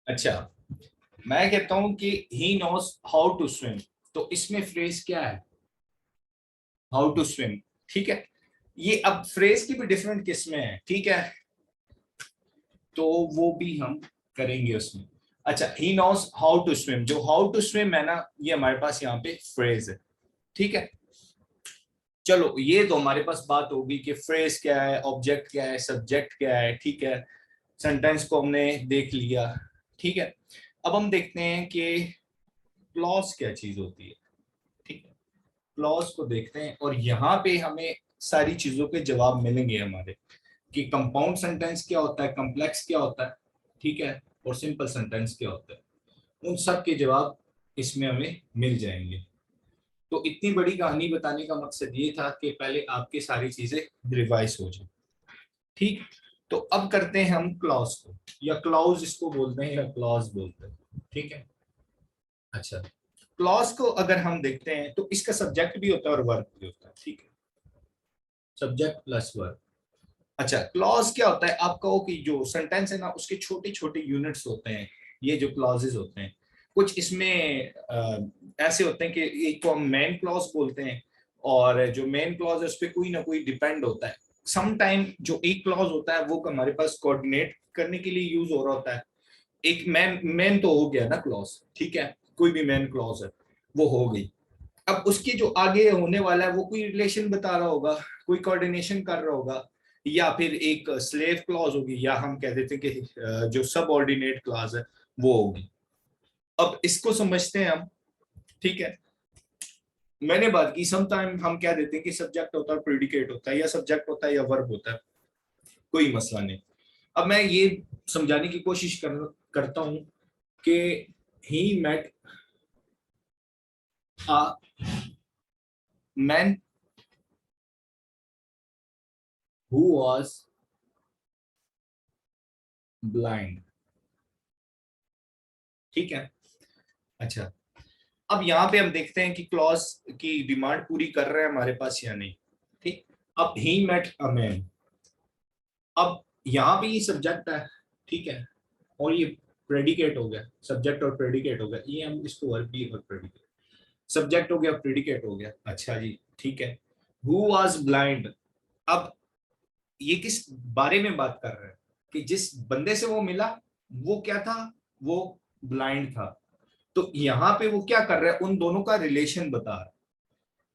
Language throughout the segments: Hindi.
अच्छा, मैं कहता हूं कि he knows how to swim, तो इसमें फ्रेज क्या है? How to swim. ठीक है, ये अब फ्रेज की भी डिफरेंट किस्में हैं, ठीक है, तो वो भी हम करेंगे उसमें। अच्छा, he knows how to swim, जो हाउ टू स्विम है ना, ये हमारे पास यहाँ पे फ्रेज है। ठीक है, चलो ये तो हमारे पास बात होगी कि फ्रेज क्या है, ऑब्जेक्ट क्या है, सब्जेक्ट क्या है। ठीक है, सेंटेंस को हमने देख लिया। ठीक है, अब हम देखते हैं कि क्लॉज क्या चीज होती है। ठीक है, क्लॉज को देखते हैं और यहाँ पे हमें सारी चीजों के जवाब मिलेंगे हमारे, कि कंपाउंड सेंटेंस क्या होता है, कॉम्प्लेक्स क्या होता है, ठीक है, और सिंपल सेंटेंस क्या होता है। उन सब के जवाब इसमें हमें मिल जाएंगे। तो इतनी बड़ी कहानी बताने का मकसद ये था कि पहले आपकी सारी चीजें रिवाइज हो जाए। ठीक, तो अब करते हैं हम क्लॉज को, या क्लॉज इसको बोलते हैं, या क्लॉज बोलते हैं। ठीक है, अच्छा, क्लॉज को अगर हम देखते हैं तो इसका सब्जेक्ट भी होता है और वर्ब भी होता है। ठीक है, सब्जेक्ट प्लस वर्ब। अच्छा, क्लॉज क्या होता है? आप कहो कि जो सेंटेंस है ना, उसके छोटे छोटे यूनिट्स होते हैं, ये जो क्लॉजेज होते हैं। कुछ इसमें ऐसे होते हैं कि एक को हम मेन क्लॉज बोलते हैं, और जो मेन क्लॉज है उस पर कोई ना कोई डिपेंड होता है। सम टाइम जो एक क्लॉज होता है वो हमारे पास कोऑर्डिनेट करने के लिए यूज हो रहा होता है। एक मैन मैन तो हो गया ना क्लॉज, ठीक है, कोई भी मैन क्लॉज है वो हो गई। अब उसके जो आगे होने वाला है वो कोई रिलेशन बता रहा होगा, कोई कोऑर्डिनेशन कर रहा होगा, या फिर एक स्लेव क्लॉज होगी, या हम कह देते हैं कि जो सब ऑर्डिनेट क्लॉज है वो होगी। अब इसको समझते हैं हम। ठीक है, मैंने बात की सम टाइम हम कह देते हैं कि सब्जेक्ट होता है, प्रेडिकेट होता है, या सब्जेक्ट होता है या वर्ब होता है, कोई मसला नहीं। अब मैं ये समझाने की कोशिश करता हूं कि he met a man who was blind. ठीक है, अच्छा, अब यहाँ पे हम देखते हैं कि क्लॉज की डिमांड पूरी कर रहे हैं हमारे पास या नहीं। ठीक, अब ही मेट अ मैन, अब यहाँ पे ये सब्जेक्ट है, ठीक है, और ये प्रेडिकेट हो गया, सब्जेक्ट और प्रेडिकेट हो गया, ये हम इसको वर्ब भी और प्रेडिकेट, सब्जेक्ट हो गया, प्रेडिकेट हो गया। अच्छा जी, ठीक है, हु वाज ब्लाइंड। अब ये किस बारे में बात कर रहे हैं? कि जिस बंदे से वो मिला वो क्या था, वो ब्लाइंड था। तो यहाँ पे वो क्या कर रहा है, उन दोनों का रिलेशन बता रहा है।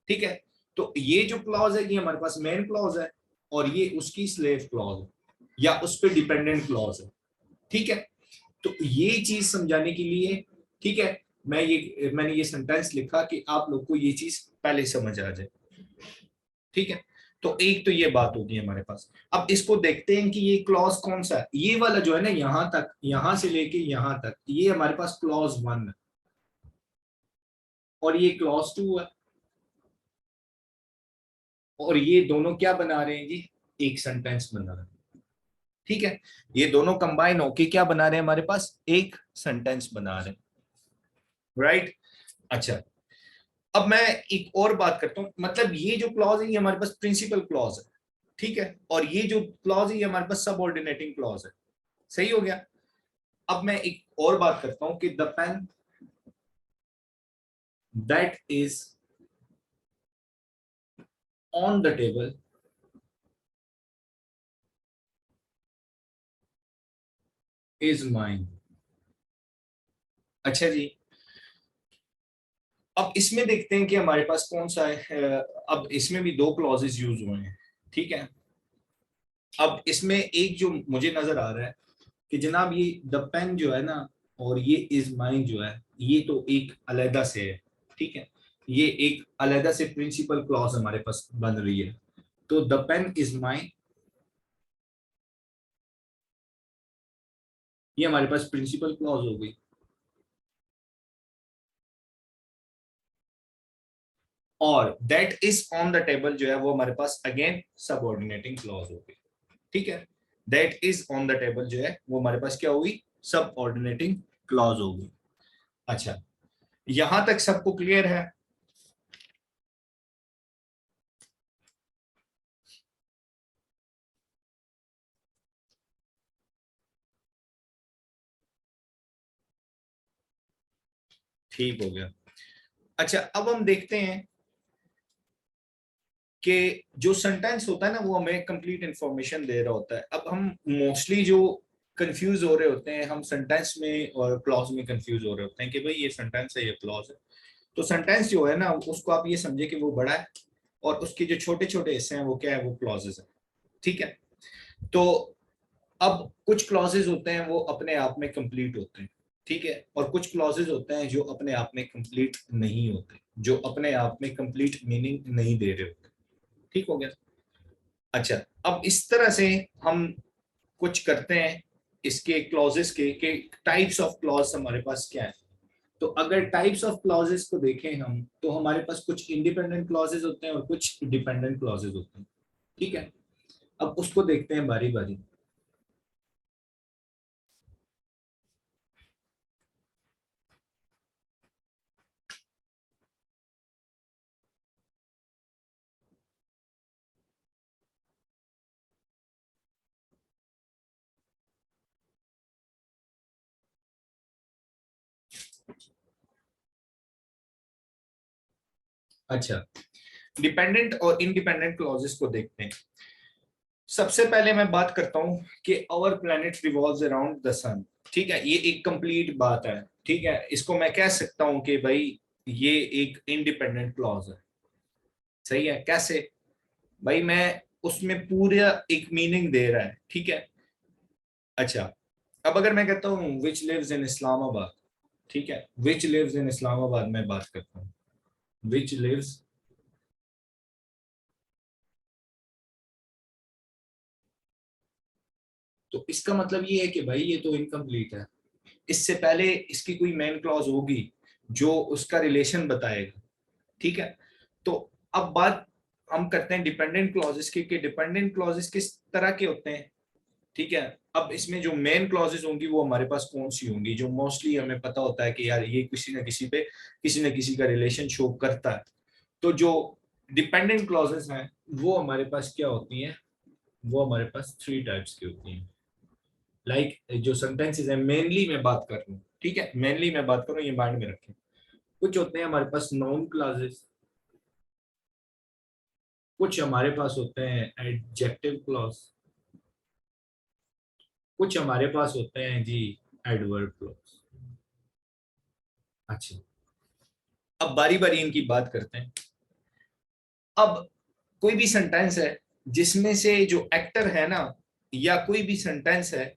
ठीक है, तो ये जो क्लॉज है ये हमारे पास मेन क्लॉज है, और ये उसकी स्लेव क्लॉज है, या उस पर डिपेंडेंट क्लॉज है। ठीक है, तो ये चीज समझाने के लिए, ठीक है, मैंने ये सेंटेंस लिखा कि आप लोग को ये चीज पहले समझ आ जाए। ठीक है, तो एक तो ये बात होती है हमारे पास। अब इसको देखते हैं कि ये क्लॉज कौन सा है। ये वाला जो है ना, यहां तक, यहां से लेके यहां तक, ये हमारे पास क्लॉज वन है, और ये क्लॉज टू है, और ये दोनों क्या बना रहे हैं जी? एक सेंटेंस बना रहे हैं। ठीक है, ये दोनों कंबाइन होके क्या बना रहे हैं? हमारे पास एक सेंटेंस बना रहे हैं। राइट, अच्छा, अब मैं एक और बात करता हूं, मतलब ये जो क्लॉज है ये हमारे पास प्रिंसिपल क्लॉज है। ठीक है, और ये जो क्लॉज है ये हमारे पास सबऑर्डिनेटिंग क्लॉज है। सही हो गया। अब मैं एक और बात करता हूं कि the pen that is on the table is mine. अच्छा जी, अब इसमें देखते हैं कि हमारे पास कौन सा है। अब इसमें भी दो क्लॉजेस यूज हुए हैं। ठीक है, अब इसमें एक जो मुझे नजर आ रहा है कि जनाब ये द पेन जो है ना, और ये इज माइन जो है, ये तो एक अलहदा से है। ठीक है, ये एक अलहदा से प्रिंसिपल क्लॉज हमारे पास बन रही है। तो द पेन इज माइन, ये हमारे पास प्रिंसिपल क्लॉज हो गई, और that is on the table जो है वो हमारे पास अगेन सबऑर्डिनेटिंग क्लॉज हो गई। ठीक है, that is on the table जो है वो हमारे पास क्या हुई? सबऑर्डिनेटिंग क्लॉज हो गई। अच्छा, यहां तक सबको क्लियर है? ठीक हो गया। अच्छा, अब हम देखते हैं कि जो सेंटेंस होता है ना वो हमें कंप्लीट इंफॉर्मेशन दे रहा होता है। अब हम मोस्टली जो कंफ्यूज हो रहे होते हैं, हम सेंटेंस में और क्लॉज में कंफ्यूज हो रहे होते हैं कि भाई ये सेंटेंस है, ये क्लॉज है। तो सेंटेंस जो है ना उसको आप ये समझे कि वो बड़ा है, और उसके जो छोटे छोटे हिस्से हैं वो क्या है, वो क्लॉजेस है। ठीक है। तो अब कुछ क्लॉजेस होते हैं वो अपने आप में कंप्लीट होते हैं, ठीक है, और कुछ क्लॉजेस होते हैं जो अपने आप में कंप्लीट नहीं होते, जो अपने आप में कंप्लीट मीनिंग नहीं दे रहे होते। ठीक हो गया। अच्छा, अब इस तरह से हम कुछ करते हैं इसके क्लॉजेस के टाइप्स ऑफ क्लॉज हमारे पास क्या है। तो अगर टाइप्स ऑफ क्लॉजेस को देखें हम, तो हमारे पास कुछ इंडिपेंडेंट क्लॉजेस होते हैं और कुछ डिपेंडेंट क्लॉजेस होते हैं। ठीक है, अब उसको देखते हैं बारी बारी। अच्छा, डिपेंडेंट और इंडिपेंडेंट क्लॉजेस को देखते हैं। सबसे पहले मैं बात करता हूं कि our planet revolves around the sun. ठीक है, ये एक कंप्लीट बात है। ठीक है, इसको मैं कह सकता हूं कि भाई ये एक इंडिपेंडेंट क्लॉज है। सही है, कैसे? भाई मैं उसमें पूरा एक मीनिंग दे रहा है। ठीक है। अच्छा, अब अगर मैं कहता हूँ विच लिव्स इन इस्लामाबाद, ठीक है, विच लिव्स इन इस्लामाबाद मैं बात करता हूँ, विच लिव्स, तो इसका मतलब ये है कि भाई ये तो इनकम्प्लीट है। इससे पहले इसकी कोई मेन क्लॉज होगी जो उसका रिलेशन बताएगा। ठीक है। तो अब बात हम करते हैं डिपेंडेंट क्लॉजेस की, कि डिपेंडेंट क्लॉजेस किस तरह के होते हैं। ठीक है, अब इसमें जो मेन क्लॉजेस होंगी वो हमारे पास कौन सी होंगी, जो मोस्टली हमें पता होता है कि यार ये किसी न किसी पे, किसी न किसी का रिलेशन शो करता है। तो जो डिपेंडेंट क्लॉजेस हैं वो हमारे पास क्या होती हैं, वो हमारे पास थ्री टाइप्स की होती हैं। लाइक जो सेंटेंसेस है, मेनली मैं बात कर रहा हूँ, ठीक है, मेनली मैं बात कर रहा हूँ, ये माइंड में रखें। कुछ होते हैं हमारे पास नाउन क्लॉजेस, कुछ हमारे पास होते हैं एडजेक्टिव क्लॉज, कुछ हमारे पास होते हैं जी एडवर्ब क्लॉज। अच्छा, अब बारी बारी इनकी बात करते हैं। अब कोई भी सेंटेंस है जिसमें से जो एक्टर है ना, या कोई भी सेंटेंस है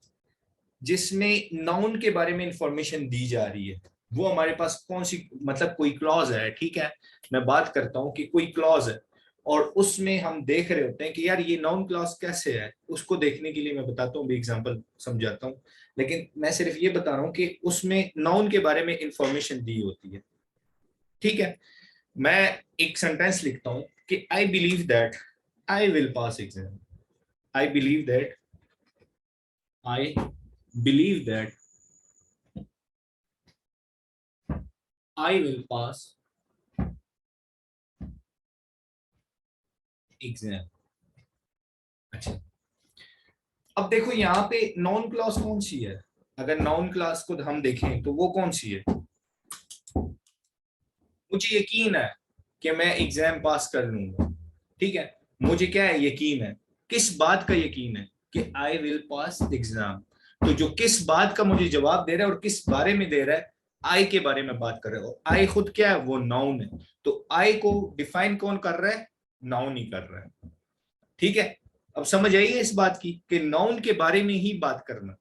जिसमें नाउन के बारे में इंफॉर्मेशन दी जा रही है, वो हमारे पास कौन सी, मतलब कोई क्लॉज है। ठीक है, मैं बात करता हूं कि कोई क्लॉज है और उसमें हम देख रहे होते हैं कि यार ये नाउन क्लॉज कैसे है। उसको देखने के लिए मैं बताता हूँ, भी एग्जांपल समझाता हूँ, लेकिन मैं सिर्फ ये बता रहा हूँ कि उसमें नाउन के बारे में इंफॉर्मेशन दी होती है। ठीक है, मैं एक सेंटेंस लिखता हूं कि I believe that I will pass exam. I believe that, I believe that I will pass exam. अच्छा, अब देखो यहाँ पे नॉन क्लॉज कौन सी है। अगर नॉन क्लास को हम देखें तो वो कौन सी है। मुझे यकीन है कि मैं एग्जाम पास कर लूंगा। ठीक है, मुझे क्या है, यकीन है। किस बात का यकीन है? कि आई विल पास एग्जाम। तो जो किस बात का मुझे जवाब दे रहा है और किस बारे में दे रहा है, आई के बारे में बात कर रहे हो। आई खुद क्या है, वो नाउन है। तो आई को डिफाइन कौन कर रहा है, नाउन ही कर रहा है। ठीक है, अब समझ आई है इस बात की कि नाउन के बारे में ही बात करना।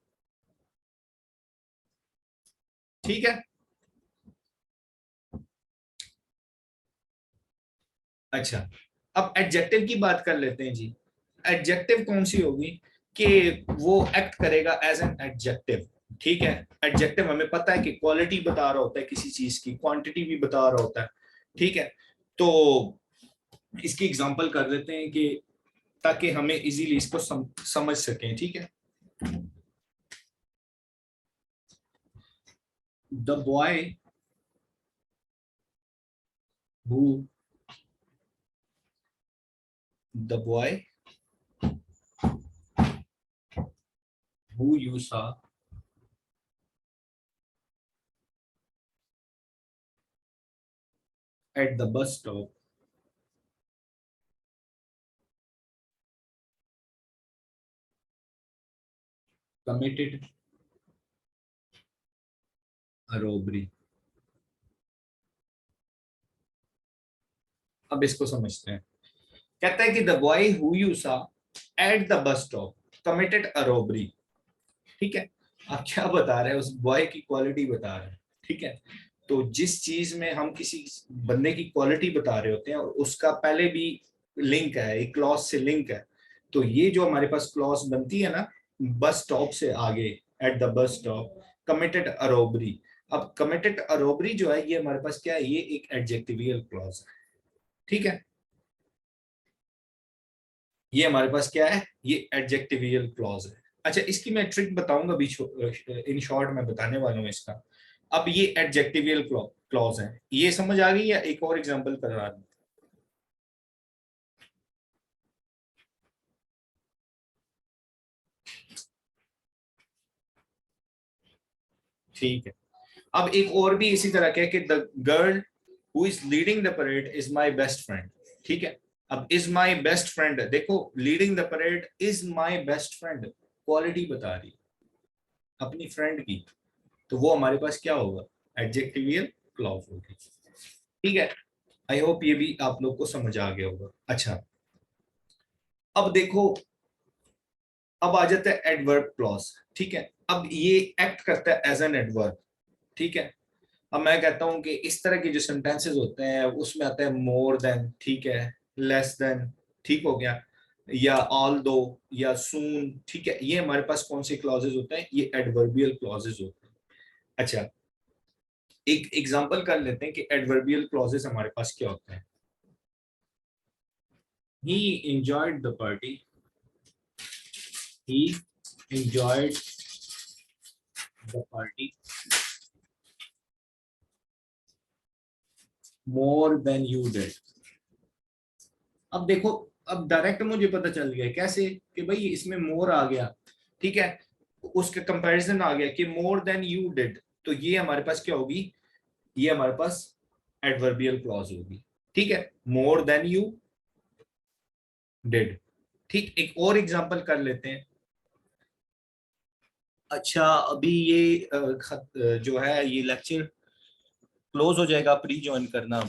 ठीक है। अच्छा, अब एडजेक्टिव की बात कर लेते हैं जी। एडजेक्टिव कौन सी होगी, कि वो एक्ट करेगा एज एन एडजेक्टिव। ठीक है, एडजेक्टिव हमें पता है कि क्वालिटी बता रहा होता है किसी चीज की, क्वांटिटी भी बता रहा होता है। ठीक है, तो इसकी एग्जांपल कर देते हैं कि ताकि हमें इजीली इसको समझ सकें। ठीक है, the boy who, the boy who you सा at the bus stop committed a robbery. अब इसको समझते हैं। कहता है कि the boy who you saw at the bus stop committed a robbery. ठीक है, आप क्या बता रहे हैं, उस बॉय की क्वालिटी बता रहे हैं। ठीक है, तो जिस चीज में हम किसी बंदे की क्वालिटी बता रहे होते हैं और उसका पहले भी लिंक है, एक क्लॉज से लिंक है, तो ये जो हमारे पास क्लॉज बनती है ना, बस स्टॉप से आगे, at the bus stop committed a robbery. अब कमिटेड अ रॉबरी जो है ये हमारे पास क्या है, ये एक एडजेक्टिवियल क्लॉज है। ठीक है, ये हमारे पास क्या है, ये एडजेक्टिवियल क्लॉज है। अच्छा, इसकी मैं ट्रिक बताऊंगा बीच, इन शॉर्ट में बताने वाला हूँ इसका। अब ये एडजेक्टिवियल क्लॉज है, ये समझ आ गई या एक और एग्जांपल करवा दूं? ठीक है, अब एक और भी इसी तरह के कि the girl who is leading the parade is my best friend. ठीक है, अब इज माय बेस्ट फ्रेंड, देखो leading the parade is my best friend, quality बता रही अपनी फ्रेंड की, तो वो हमारे पास क्या होगा, एडजेक्टिवियल क्लॉज होगी। ठीक है, आई होप ये भी आप लोग को समझ आ गया होगा। अच्छा, अब देखो, अब आ जाता है एडवर्ब क्लॉज। ठीक है, अब ये एक्ट करता है एज एन एडवर्ब। ठीक है, अब मैं कहता हूं कि इस तरह के जो सेंटेंसेस होते हैं उसमें आता है मोर देन, ठीक है, लेस देन, ठीक हो गया, या ऑल दो, या सून। ठीक है, ये हमारे पास कौन से क्लॉजेज होते हैं, ये एडवर्बियल क्लॉजेज होते हैं। अच्छा, एक एग्जांपल कर लेते हैं कि एडवर्बियल क्लॉजेज हमारे पास क्या होते हैं। ही enjoyed the party, he enjoyed the party more than you did। अब देखो, अब डायरेक्ट मुझे पता चल गया कैसे कि भाई इसमें मोर आ गया। ठीक है, उसका कंपैरिजन आ गया कि मोर देन यू डिड, तो ये हमारे पास क्या होगी, ये हमारे पास एडवर्बियल क्लॉज होगी। ठीक है, मोर देन यू डिड। ठीक, एक और एग्जांपल कर लेते हैं। अच्छा, अभी ये जो है ये लेक्चर क्लोज हो जाएगा, प्री ज्वाइन करना।